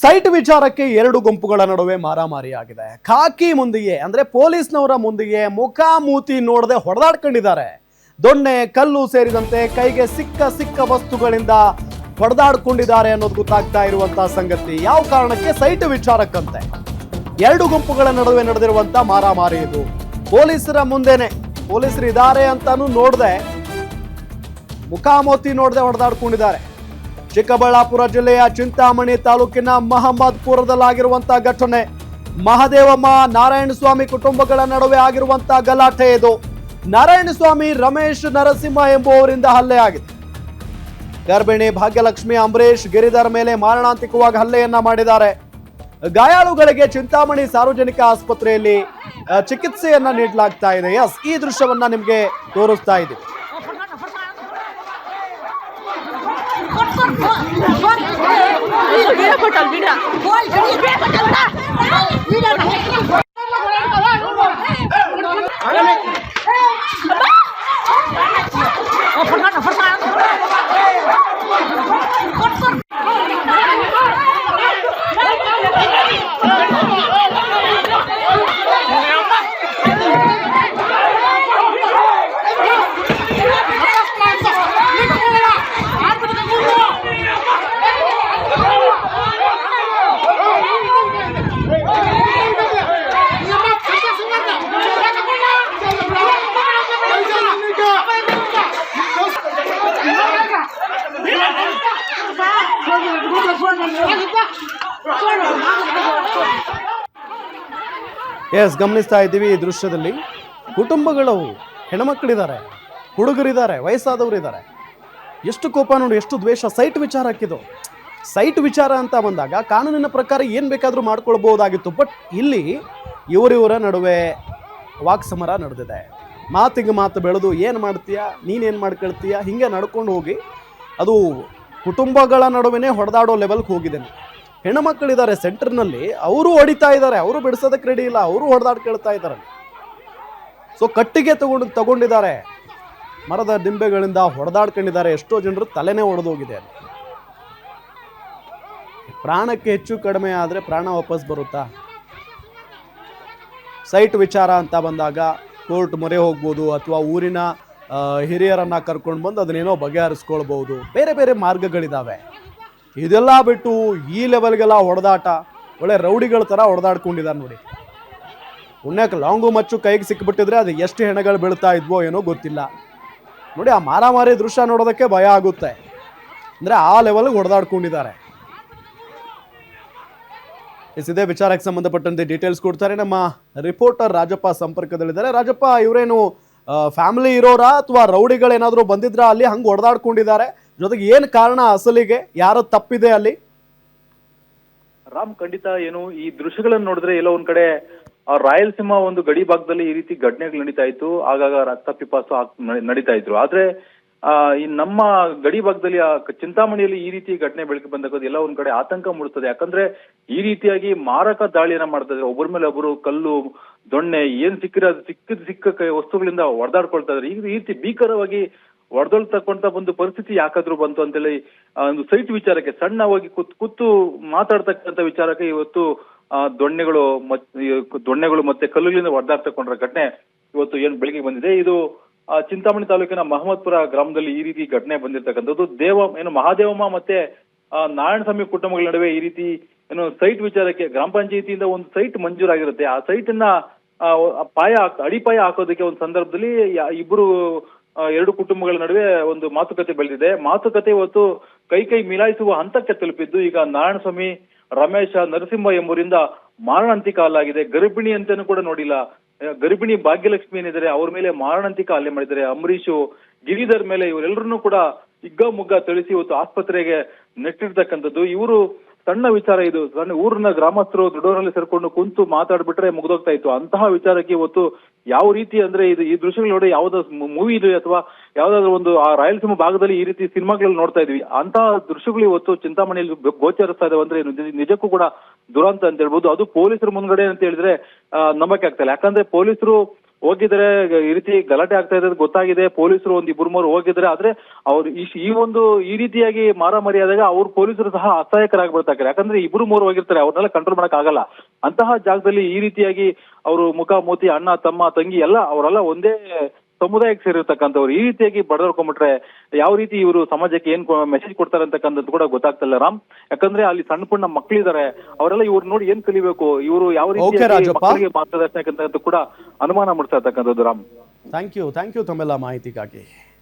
Site ವಿಚಾರಕ್ಕೆ ಎರಡು ಗುಂಪುಗಳ ನಡುವೆ ಮಾರಾಮಾರಿಯಾಗಿದೆ. ಖಾಕಿ ಮುಂದಿಗೆ ಅಂದ್ರೆ ಪೊಲೀಸ್ನವರ ಮುಂದಿಗೆ ಮುಖಾಮೂತಿ ನೋಡದೆ ಹೊಡೆದಾಡ್ಕೊಂಡಿದ್ದಾರೆ. ದೊಣ್ಣೆ, ಕಲ್ಲು ಸೇರಿದಂತೆ ಕೈಗೆ ಸಿಕ್ಕ ವಸ್ತುಗಳಿಂದ ಹೊಡೆದಾಡ್ಕೊಂಡಿದ್ದಾರೆ ಅನ್ನೋದು ಗೊತ್ತಾಗ್ತಾ ಇರುವಂತಹ ಸಂಗತಿ. ಯಾವ ಕಾರಣಕ್ಕೆ? ಸೈಟ್ ವಿಚಾರಕ್ಕಂತೆ ಎರಡು ಗುಂಪುಗಳ ನಡುವೆ ನಡೆದಿರುವಂತ ಮಾರಾಮಾರಿ ಇದು. ಪೊಲೀಸರ ಮುಂದೆನೆ, ಪೊಲೀಸರು ಇದ್ದಾರೆ ಅಂತಾನು ನೋಡದೆ ಮುಖಾಮೂತಿ ನೋಡದೆ ಹೊಡೆದಾಡ್ಕೊಂಡಿದ್ದಾರೆ. ಚಿಕ್ಕಬಳ್ಳಾಪುರ ಜಿಲ್ಲೆಯ ಚಿಂತಾಮಣಿ ತಾಲೂಕಿನ ಮಹಮ್ಮದ್ಪುರದಲ್ಲಾಗಿರುವಂತಹ ಘಟನೆ. ಮಹದೇವಮ್ಮ, ನಾರಾಯಣಸ್ವಾಮಿ ಕುಟುಂಬಗಳ ನಡುವೆ ಆಗಿರುವಂತಹ ಗಲಾಟೆ ಇದು. ನಾರಾಯಣಸ್ವಾಮಿ ರಮೇಶ್ ನರಸಿಂಹ ಎಂಬುವವರಿಂದ ಹಲ್ಲೆ ಆಗಿದೆ. ಗರ್ಭಿಣಿ ಭಾಗ್ಯಲಕ್ಷ್ಮಿ, ಅಂಬರೀಶ್, ಗಿರಿಧರ್ ಮೇಲೆ ಮಾರಣಾಂತಿಕವಾಗಿ ಹಲ್ಲೆಯನ್ನ ಮಾಡಿದ್ದಾರೆ. ಗಾಯಾಳುಗಳಿಗೆ ಚಿಂತಾಮಣಿ ಸಾರ್ವಜನಿಕ ಆಸ್ಪತ್ರೆಯಲ್ಲಿ ಚಿಕಿತ್ಸೆಯನ್ನ ನೀಡಲಾಗ್ತಾ ಇದೆ. ಎಸ್, ಈ ದೃಶ್ಯವನ್ನ ನಿಮ್ಗೆ ತೋರಿಸ್ತಾ ಇದ್ದೀವಿ. ಎಸ್, ಗಮನಿಸ್ತಾ ಇದ್ದೀವಿ ಈ ದೃಶ್ಯದಲ್ಲಿ. ಕುಟುಂಬಗಳು, ಹೆಣ್ಮಕ್ಳಿದ್ದಾರೆ, ಹುಡುಗರಿದ್ದಾರೆ, ವಯಸ್ಸಾದವರಿದ್ದಾರೆ. ಎಷ್ಟು ಕೋಪ ನೋಡಿ, ಎಷ್ಟು ದ್ವೇಷ. ಸೈಟ್ ವಿಚಾರ ಹಾಕಿದ್ದು. ಸೈಟ್ ವಿಚಾರ ಅಂತ ಬಂದಾಗ ಕಾನೂನಿನ ಪ್ರಕಾರ ಏನು ಬೇಕಾದರೂ ಮಾಡ್ಕೊಳ್ಬಹುದಾಗಿತ್ತು. ಬಟ್ ಇಲ್ಲಿ ಇವರಿವರ ನಡುವೆ ವಾಕ್ಸಮರ ನಡೆದಿದೆ. ಮಾತಿಗೆ ಮಾತು ಬೆಳೆದು ಏನು ಮಾಡ್ತೀಯಾ, ನೀನೇನು ಮಾಡ್ಕೊಳ್ತೀಯಾ, ಹಿಂಗೆ ನಡ್ಕೊಂಡು ಹೋಗಿ ಅದು ಕುಟುಂಬಗಳ ನಡುವೆ ಹೊಡೆದಾಡೋ ಲೆವೆಲ್ಗೆ ಹೋಗಿದ್ದೇನೆ. ಹೆಣ್ಣುಮಕ್ಕಳಿದ್ದಾರೆ ಸೆಂಟರ್ನಲ್ಲಿ, ಅವರು ಹೊಡಿತಾ ಇದ್ದಾರೆ, ಅವರು ಬಿಡಿಸೋದಕ್ಕೆ ರೆಡಿ ಇಲ್ಲ, ಅವರು ಹೊಡೆದಾಡ್ಕೊಳ್ತಾ ಇದ್ದಾರೆ. ಸೊ ಕಟ್ಟಿಗೆ ತಗೊಂಡಿದ್ದಾರೆ, ಮರದ ದಿಂಬೆಗಳಿಂದ ಹೊಡೆದಾಡ್ಕೊಂಡಿದ್ದಾರೆ. ಎಷ್ಟೋ ಜನರು ತಲೆನೇ ಹೊಡೆದೋಗಿದೆ. ಪ್ರಾಣಕ್ಕೆ ಹೆಚ್ಚು ಕಡಿಮೆ ಆದರೆ ಪ್ರಾಣ ವಾಪಸ್ ಬರುತ್ತಾ? ಸೈಟ್ ವಿಚಾರ ಅಂತ ಬಂದಾಗ ಕೋರ್ಟ್ ಮೊರೆ ಹೋಗ್ಬೋದು, ಅಥವಾ ಊರಿನ ಹಿರಿಯರನ್ನ ಕರ್ಕೊಂಡು ಬಂದು ಅದನ್ನೇನೋ ಬಗೆಹರಿಸ್ಕೊಳ್ಬಹುದು. ಬೇರೆ ಬೇರೆ ಮಾರ್ಗಗಳಿದ್ದಾವೆ. ಇದೆಲ್ಲ ಬಿಟ್ಟು ಈ ಲೆವೆಲ್ಗೆಲ್ಲ ಹೊಡೆದಾಟ, ಒಳ್ಳೆ ರೌಡಿಗಳ ಥರ ಹೊಡೆದಾಡ್ಕೊಂಡಿದ್ದಾರೆ ನೋಡಿ. ಪುಣ್ಯಕ್ಕೆ ಲಾಂಗು ಮಚ್ಚು ಕೈಗೆ ಸಿಕ್ಕಿಬಿಟ್ಟಿದ್ರೆ ಅದು ಎಷ್ಟು ಹೆಣಗಳು ಬೀಳ್ತಾ ಇದ್ವೋ ಏನೋ ಗೊತ್ತಿಲ್ಲ. ನೋಡಿ, ಆ ಮಾರಾಮಾರಿ ದೃಶ್ಯ ನೋಡೋದಕ್ಕೆ ಭಯ ಆಗುತ್ತೆ. ಅಂದರೆ ಆ ಲೆವೆಲ್ಗೆ ಹೊಡೆದಾಡ್ಕೊಂಡಿದ್ದಾರೆ. ಇದೇ ವಿಚಾರಕ್ಕೆ ಸಂಬಂಧಪಟ್ಟಂತೆ ಡೀಟೇಲ್ಸ್ ಕೊಡ್ತಾರೆ ನಮ್ಮ ರಿಪೋರ್ಟರ್ ರಾಜಪ್ಪ ಸಂಪರ್ಕದಲ್ಲಿದ್ದಾರೆ. ರಾಜಪ್ಪ, ಇವರೇನು ಫ್ಯಾಮಿಲಿ ಇರೋರಾ ಅಥವಾ ರೌಡಿಗಳೇನಾದರೂ ಬಂದಿದ್ರಾ ಅಲ್ಲಿ ಹಂಗೆ ಹೊಡೆದಾಡ್ಕೊಂಡಿದ್ದಾರೆ? ಜೊತೆಗೆ ಏನು ಕಾರಣ, ಅಸಲಿಗೆ ಯಾರು ತಪ್ಪಿದೆ ಅಲ್ಲಿ? ರಾಮ್, ಖಂಡಿತ ಏನು ಈ ದೃಶ್ಯಗಳನ್ನು ನೋಡಿದ್ರೆ ಎಲ್ಲೋ ಒಂದ್ ಕಡೆ ರಾಯಲಸೀಮಾ ಒಂದು ಗಡಿ ಭಾಗದಲ್ಲಿ ಈ ರೀತಿ ಘಟನೆಗಳು ನಡೀತಾ ಇತ್ತು. ಆಗಾಗ ರಕ್ತ ಪಿಪಾಸು ನಡೀತಾ ಇದ್ರು. ಆದ್ರೆ ಈ ನಮ್ಮ ಗಡಿ ಭಾಗದಲ್ಲಿ ಚಿಂತಾಮಣಿಯಲ್ಲಿ ಈ ರೀತಿ ಘಟನೆ ಬೆಳಕಿಗೆ ಬಂದಾಗ ಎಲ್ಲ ಒಂದ್ ಕಡೆ ಆತಂಕ ಮೂಡುತ್ತದೆ. ಯಾಕಂದ್ರೆ ಈ ರೀತಿಯಾಗಿ ಮಾರಕ ದಾಳಿಯನ್ನ ಮಾಡ್ತಾ ಇದ್ರೆ, ಒಬ್ಬರ ಮೇಲೆ ಒಬ್ಬರು ಕಲ್ಲು, ದೊಣ್ಣೆ, ಏನ್ ಸಿಕ್ಕ ವಸ್ತುಗಳಿಂದ ಹೊಡೆದಾಡ್ಕೊಳ್ತಾ ಇದ್ರೆ. ಈ ರೀತಿ ಭೀಕರವಾಗಿ ಹೊಡೆದೊಳ್ತಕ್ಕಂತ ಒಂದು ಪರಿಸ್ಥಿತಿ ಯಾಕಾದ್ರೂ ಬಂತು ಅಂತೇಳಿ ಒಂದು ಸೈಟ್ ವಿಚಾರಕ್ಕೆ ಸಣ್ಣವಾಗಿ ಕೂತು ಮಾತಾಡ್ತಕ್ಕಂಥ ವಿಚಾರಕ್ಕೆ ಇವತ್ತು ದೊಣ್ಣೆಗಳು ಮತ್ತೆ ಕಲ್ಲುಗಳಿಂದ ಹೊಡೆದಾಡ್ತಕೊಂಡ್ರ ಘಟನೆ ಇವತ್ತು ಏನ್ ಬೆಳಕಿಗೆ ಬಂದಿದೆ. ಇದು ಚಿಂತಾಮಣಿ ತಾಲೂಕಿನ ಮಹಮ್ಮದ್ಪುರ ಗ್ರಾಮದಲ್ಲಿ ಈ ರೀತಿ ಘಟನೆ ಬಂದಿರತಕ್ಕಂಥದ್ದು. ಮಹಾದೇವಮ್ಮ ಮತ್ತೆ ನಾರಾಯಣಸ್ವಾಮಿ ಕುಟುಂಬಗಳ ನಡುವೆ ಈ ರೀತಿ ಸೈಟ್ ವಿಚಾರಕ್ಕೆ ಗ್ರಾಮ ಪಂಚಾಯತಿಯಿಂದ ಒಂದು ಸೈಟ್ ಮಂಜೂರಾಗಿರುತ್ತೆ. ಆ ಸೈಟ್ ಅನ್ನ ಅಡಿಪಾಯ ಹಾಕೋದಕ್ಕೆ ಒಂದು ಸಂದರ್ಭದಲ್ಲಿ ಇಬ್ಬರು ಎರಡು ಕುಟುಂಬಗಳ ನಡುವೆ ಒಂದು ಮಾತುಕತೆ ಬೆಳೆದಿದೆ. ಮಾತುಕತೆ ಇವತ್ತು ಕೈ ಮಿಲಾಯಿಸುವ ಹಂತಕ್ಕೆ ತಲುಪಿದ್ದು. ಈಗ ನಾರಾಯಣಸ್ವಾಮಿ, ರಮೇಶ, ನರಸಿಂಹ ಎಂಬುವರಿಂದ ಮಾರಣಾಂತಿಕ ಹಲ್ಲಾಗಿದೆ. ಗರ್ಭಿಣಿ ಅಂತನೂ ಕೂಡ ನೋಡಿಲ್ಲ. ಗರ್ಭಿಣಿ ಭಾಗ್ಯಲಕ್ಷ್ಮಿ ಏನಿದ್ದಾರೆ ಅವ್ರ ಮೇಲೆ ಮಾರಣಾಂತಿಕ ಹಲ್ಲೆ ಮಾಡಿದ್ದಾರೆ. ಅಂಬರೀಶು, ಗಿರಿಧರ್ ಮೇಲೆ ಇವರೆಲ್ಲರನ್ನೂ ಕೂಡ ಹಿಗ್ಗಾಮುಗ್ಗಾ ಥಳಿಸಿ ಇವತ್ತು ಆಸ್ಪತ್ರೆಗೆ ನೆಟ್ಟಿರ್ತಕ್ಕಂಥದ್ದು. ಇವರು ಸಣ್ಣ ವಿಚಾರ, ಇದು ಸಣ್ಣ ಊರಿನ ಗ್ರಾಮಸ್ಥರು ದೊಡ್ಡವರಲ್ಲಿ ಸೇರ್ಕೊಂಡು ಕುಂತು ಮಾತಾಡ್ಬಿಟ್ರೆ ಮುಗ್ದೋಗ್ತಾ ಇತ್ತು. ಅಂತಹ ವಿಚಾರಕ್ಕೆ ಇವತ್ತು ಯಾವ ರೀತಿ ಅಂದ್ರೆ ಈ ದೃಶ್ಯಗಳು ನೋಡಿ ಯಾವ್ದಾದ್ರು ಮೂವಿ ಅಥವಾ ಯಾವ್ದಾದ್ರು ಒಂದು ಆ ರಾಯಲಸೀಮಾ ಭಾಗದಲ್ಲಿ ಈ ರೀತಿ ಸಿನಿಮಾಗಳಲ್ಲಿ ನೋಡ್ತಾ ಇದ್ವಿ. ಅಂತಹ ದೃಶ್ಯಗಳು ಇವತ್ತು ಚಿಂತಾಮಣಿಯಲ್ಲಿ ಗೋಚರಿಸ್ತಾ ಇದಾವೆ ಅಂದ್ರೆ ನಿಜಕ್ಕೂ ಕೂಡ ದುರಂತ ಅಂತ ಹೇಳ್ಬೋದು. ಅದು ಪೊಲೀಸರ ಮುಂದ್ಗಡೆ ಅಂತ ಹೇಳಿದ್ರೆ ನಂಬಕ್ಕೆ ಆಗ್ತಾ ಇಲ್ಲ. ಯಾಕಂದ್ರೆ ಪೊಲೀಸರು ಹೋಗಿದ್ರೆ ಈ ರೀತಿ ಗಲಾಟೆ ಆಗ್ತಾ ಇರೋದು ಗೊತ್ತಾಗಿದೆ, ಪೊಲೀಸರು ಒಂದ್ ಇಬ್ಬರು ಮೂರು ಹೋಗಿದ್ರೆ, ಆದ್ರೆ ಅವ್ರು ಈ ರೀತಿಯಾಗಿ ಮಾರಾಮಾರಿ ಆದಾಗ ಅವ್ರ ಪೊಲೀಸರು ಸಹ ಅಸಹಾಯಕರಾಗ್ಬಿಡ್ತಾರೆ. ಯಾಕಂದ್ರೆ ಇಬ್ರು ಮೂರು ಹೋಗಿರ್ತಾರೆ, ಅವ್ರನ್ನೆಲ್ಲ ಕಂಟ್ರೋಲ್ ಮಾಡಕ್ ಆಗಲ್ಲ. ಅಂತಹ ಜಾಗದಲ್ಲಿ ಈ ರೀತಿಯಾಗಿ ಅವರು ಮುಖಾಮುಖಿ ಅಣ್ಣ ತಮ್ಮ ತಂಗಿ ಎಲ್ಲ ಅವರೆಲ್ಲ ಒಂದೇ ಸಮುದಾಯಕ್ಕೆ ಸೇರಿರ್ತಕ್ಕಂಥವ್ರು ಈ ರೀತಿಯಾಗಿ ಬಡದರ್ಕೊಂಡ್ಬಿಟ್ರೆ ಯಾವ ರೀತಿ ಇವರು ಸಮಾಜಕ್ಕೆ ಏನ್ ಮೆಸೇಜ್ ಕೊಡ್ತಾರೆ ಅಂತಕ್ಕಂಥದ್ದು ಕೂಡ ಗೊತ್ತಾಗ್ತಿಲ್ಲ ರಾಮ್. ಯಾಕಂದ್ರೆ ಅಲ್ಲಿ ಸಣ್ಣ ಪುಣ್ಣ ಮಕ್ಕಳಿದ್ದಾರೆ, ಅವರೆಲ್ಲ ಇವ್ರು ನೋಡಿ ಏನ್ ಕಲಿಬೇಕು, ಇವರು ಯಾವ Okay, ರೀತಿ ರಾಜಪ್ಪ. ಮಕ್ಕಳಿಗೆ ಮಾರ್ಗದರ್ಶನ ಕೂಡ ಅನುಮಾನ ಮೂಡಿಸ್ತಾ ಇರ್ತಕ್ಕಂಥದ್ದು ರಾಮ್. ಥ್ಯಾಂಕ್ ಯು ತಮ್ಮೆಲ್ಲ ಮಾಹಿತಿಗಾಗಿ.